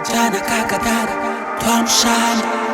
Jana kakadada, twamshana.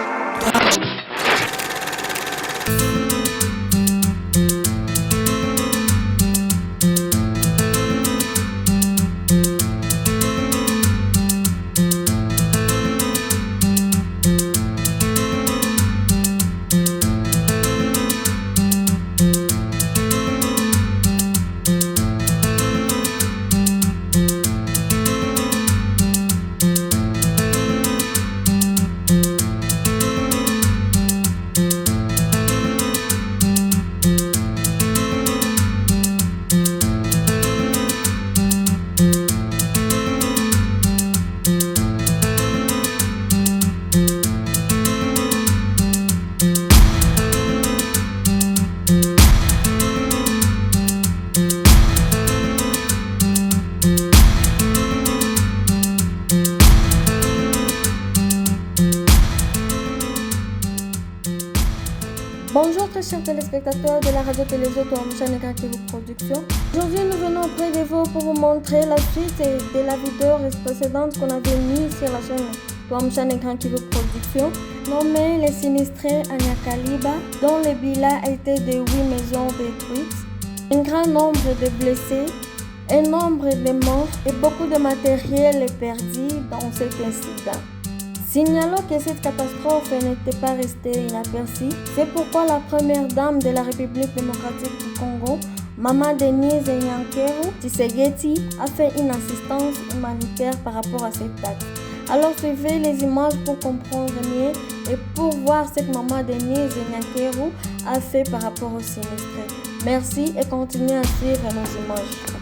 Bonjour très chers téléspectateurs de la radio-télévision Touamoucha Nekakiru Production. Aujourd'hui nous venons auprès de vous pour vous montrer la suite de la vidéo précédente qu'on avait mise sur la chaîne Touamoucha Nekakiru Production, nommée Les Sinistrés à Nyakaliba, dont le bilan était de 8 maisons détruites, un grand nombre de blessés, un nombre de morts et beaucoup de matériel est perdu dans cet incident. Signalons que cette catastrophe n'était pas restée inaperçue, c'est pourquoi la première dame de la République démocratique du Congo, Maman Denise Nyankeru Tshisekedi, a fait une assistance humanitaire par rapport à cette acte. Alors suivez les images pour comprendre mieux et pour voir ce que Maman Denise Nyankeru a fait par rapport aux sinistrés. Merci et continuez à suivre nos images.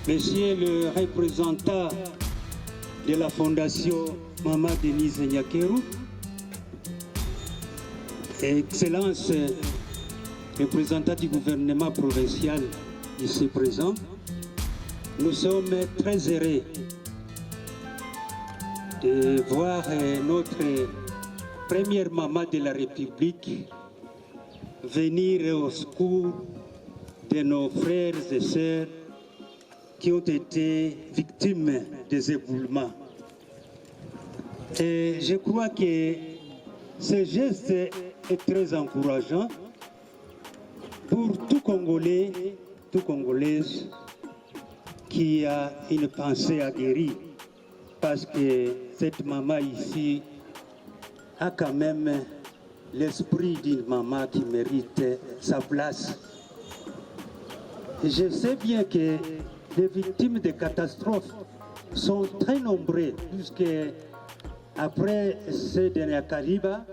Monsieur le représentant de la Fondation Maman Denise Nyankeru, Excellence, représentant du gouvernement provincial ici présent, nous sommes très heureux de voir notre première maman de la République venir au secours de nos frères et sœurs qui ont été victimes des éboulements. Et je crois que ce geste est très encourageant pour tout Congolais, toute Congolaise qui a une pensée aguerrie, parce que cette maman ici a quand même l'esprit d'une maman qui mérite sa place. Et je sais bien que les victimes de catastrophes sont très nombreuses, puisque après ce dernier Nyakaliba,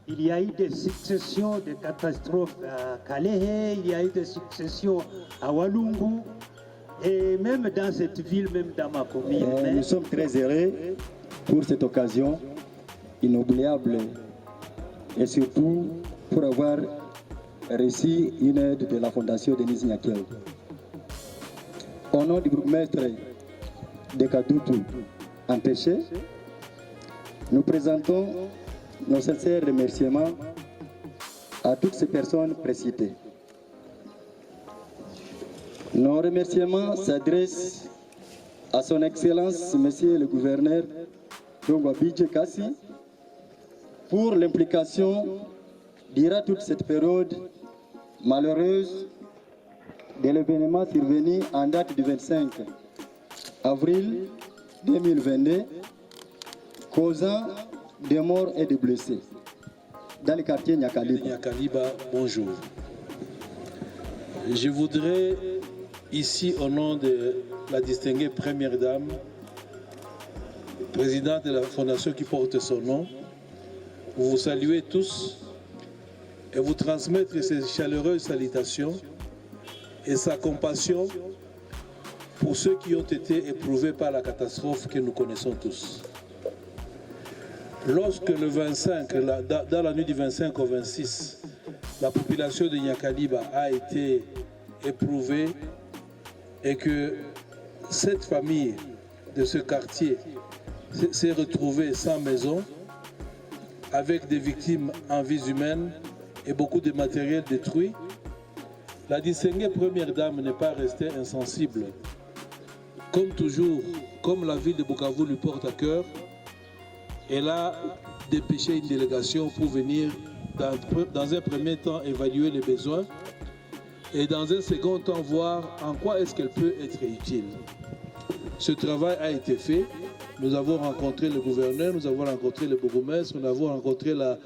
il y a eu des successions de catastrophes à Kalehe, il y a eu des successions à Walungu, et même dans cette ville, même dans ma commune. Nous sommes très heureux pour cette occasion inoubliable, et surtout pour avoir reçu une aide de la Fondation Denise Nyankeru. Au nom du bourgmestre de Kadutu empêché, nous présentons nos sincères remerciements à toutes ces personnes précitées. Nos remerciements s'adressent à son Excellence, Monsieur le Gouverneur Dongwabidje Kassi, pour l'implication durant toute cette période malheureuse de l'événement survenu en date du 25 avril 2022, causant des morts et des blessés dans le quartier Nyakaliba. Nyakaliba, bonjour. Je voudrais ici, au nom de la distinguée première dame, présidente de la fondation qui porte son nom, vous saluer tous et vous transmettre ces chaleureuses salutations et sa compassion pour ceux qui ont été éprouvés par la catastrophe que nous connaissons tous. Lorsque le 25, dans la nuit du 25 au 26, la population de Nyakaliba a été éprouvée et que cette famille de ce quartier s'est retrouvée sans maison, avec des victimes en vie humaine et beaucoup de matériel détruit, la distinguée première dame n'est pas restée insensible. Comme toujours, comme la ville de Bukavu lui porte à cœur, elle a dépêché une délégation pour venir dans un premier temps évaluer les besoins et dans un second temps voir en quoi est-ce qu'elle peut être utile. Ce travail a été fait. Nous avons rencontré le gouverneur, nous avons rencontré le bourgmestre, nous avons rencontré la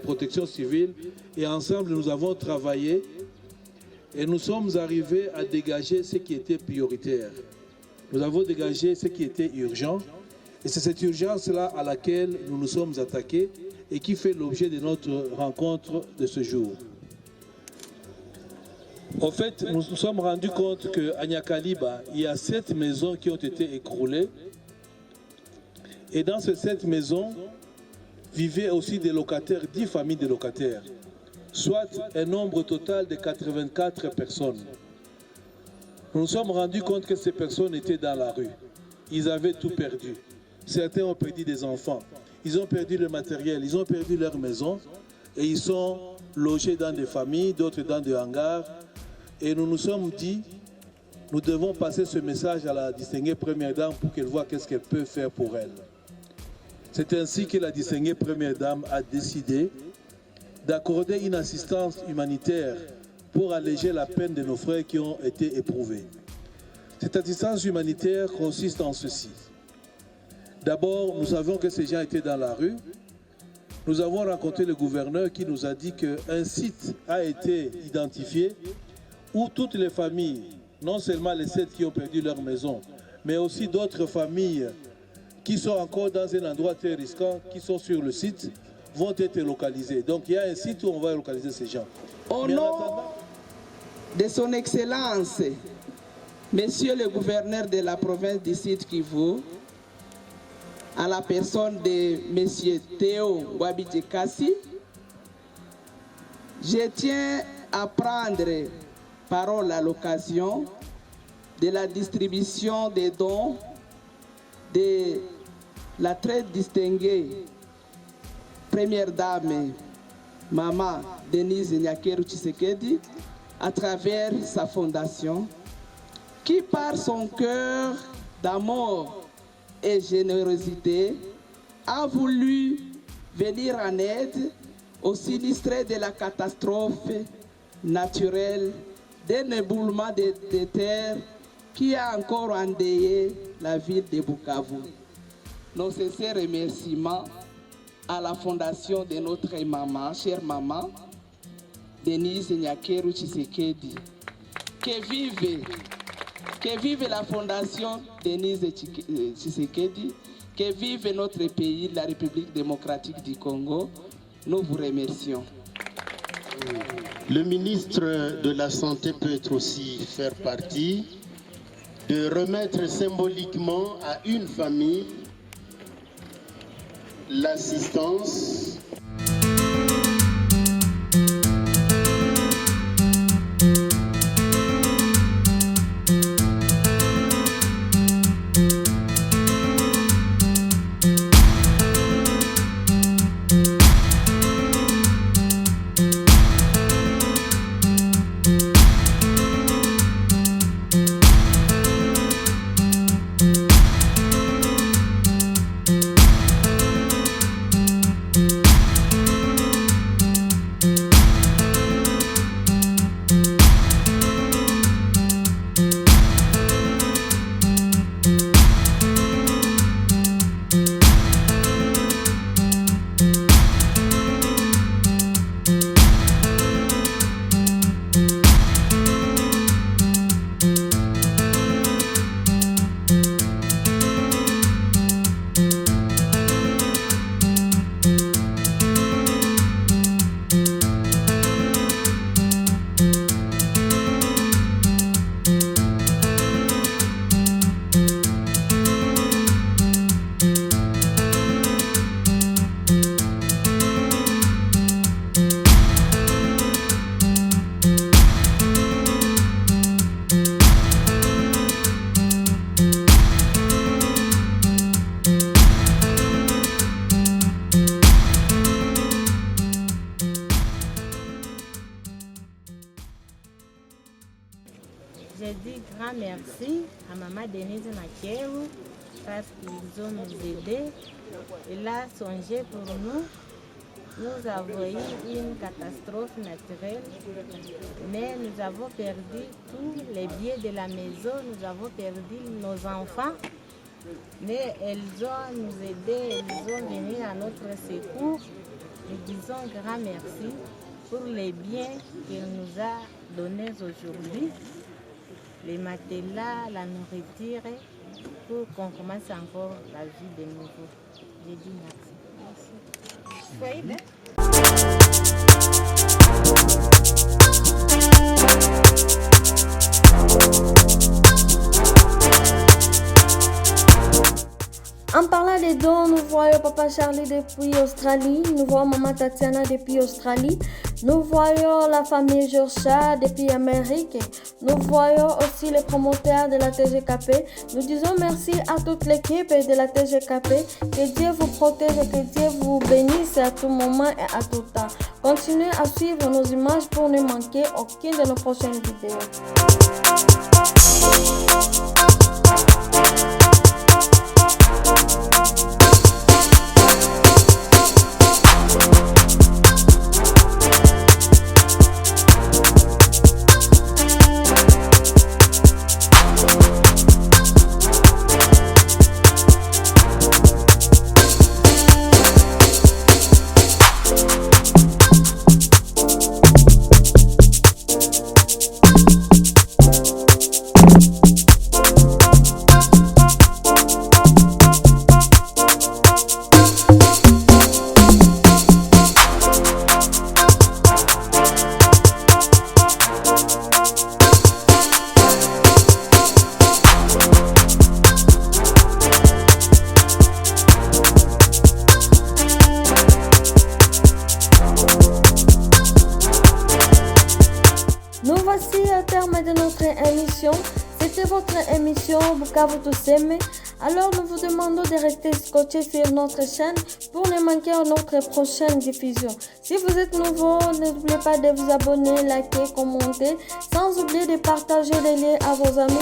protection civile et ensemble nous avons travaillé et nous sommes arrivés à dégager ce qui était prioritaire. Nous avons dégagé ce qui était urgent et c'est cette urgence-là à laquelle nous nous sommes attaqués et qui fait l'objet de notre rencontre de ce jour. En fait, nous nous sommes rendus compte qu'à Nyakaliba, il y a 7 maisons qui ont été écroulées. Et dans ces 7 maisons, vivaient aussi des locataires, 10 familles de locataires, soit un nombre total de 84 personnes. Nous nous sommes rendus compte que ces personnes étaient dans la rue. Ils avaient tout perdu. Certains ont perdu des enfants. Ils ont perdu le matériel, ils ont perdu leur maison. Et ils sont logés dans des familles, d'autres dans des hangars. Et nous nous sommes dit, nous devons passer ce message à la distinguée première dame pour qu'elle voie qu'est-ce qu'elle peut faire pour elle. C'est ainsi que la distinguée première dame a décidé d'accorder une assistance humanitaire pour alléger la peine de nos frères qui ont été éprouvés. Cette assistance humanitaire consiste en ceci. D'abord, nous savons que ces gens étaient dans la rue. Nous avons rencontré le gouverneur qui nous a dit qu'un site a été identifié où toutes les familles, non seulement les 7 qui ont perdu leur maison, mais aussi d'autres familles qui sont encore dans un endroit très risquant, qui sont sur le site, vont être localisées. Donc il y a un site où on va localiser ces gens. Au nom de son Excellence, Monsieur le gouverneur de la province du Sud Kivu, à la personne de Monsieur Théo Wabidjekassi, je tiens à prendre parole à l'occasion de la distribution des dons de la très distinguée première dame, Maman Denise Nyakeru Tshisekedi, à travers sa fondation, qui par son cœur d'amour et générosité a voulu venir en aide aux sinistrés de la catastrophe naturelle d'un éboulement de terre qui a encore endeuillé la ville de Bukavu. Nos sincères remerciements à la fondation de notre maman, chère maman, Denise Nyakeru Tshisekedi. Que vive la fondation Denise Tshisekedi, que vive notre pays, la République démocratique du Congo. Nous vous remercions. Le ministre de la Santé peut aussi faire partie de remettre symboliquement à une famille l'assistance. Je dis grand merci à Maman Denise Nakeru parce qu'ils ont nous aidés. Il a songé pour nous. Nous avons eu une catastrophe naturelle, mais nous avons perdu tous les biens de la maison, nous avons perdu nos enfants. Mais elles ont nous aidés, elles ont venu à notre secours. Nous disons grand merci pour les biens qu'elle nous a donnés aujourd'hui, les matelas, la nourriture, pour qu'on commence encore la vie de nouveau. Je dis merci. Soyez bien. En parlant des dons, nous voyons Papa Charlie depuis Australie, nous voyons Maman Tatiana depuis Australie, nous voyons la famille Georgia depuis Amérique, nous voyons aussi les promoteurs de la TGKP. Nous disons merci à toute l'équipe de la TGKP, que Dieu vous protège, que Dieu vous bénisse à tout moment et à tout temps. Continuez à suivre nos images pour ne manquer aucune de nos prochaines vidéos. Nous voici au terme de notre émission. C'était votre émission Bukavu tous aimés. Alors nous vous demandons de rester scotchés sur notre chaîne pour ne manquer notre prochaine diffusion. Si vous êtes nouveau, n'oubliez pas de vous abonner, liker, commenter, sans oublier de partager les liens à vos amis.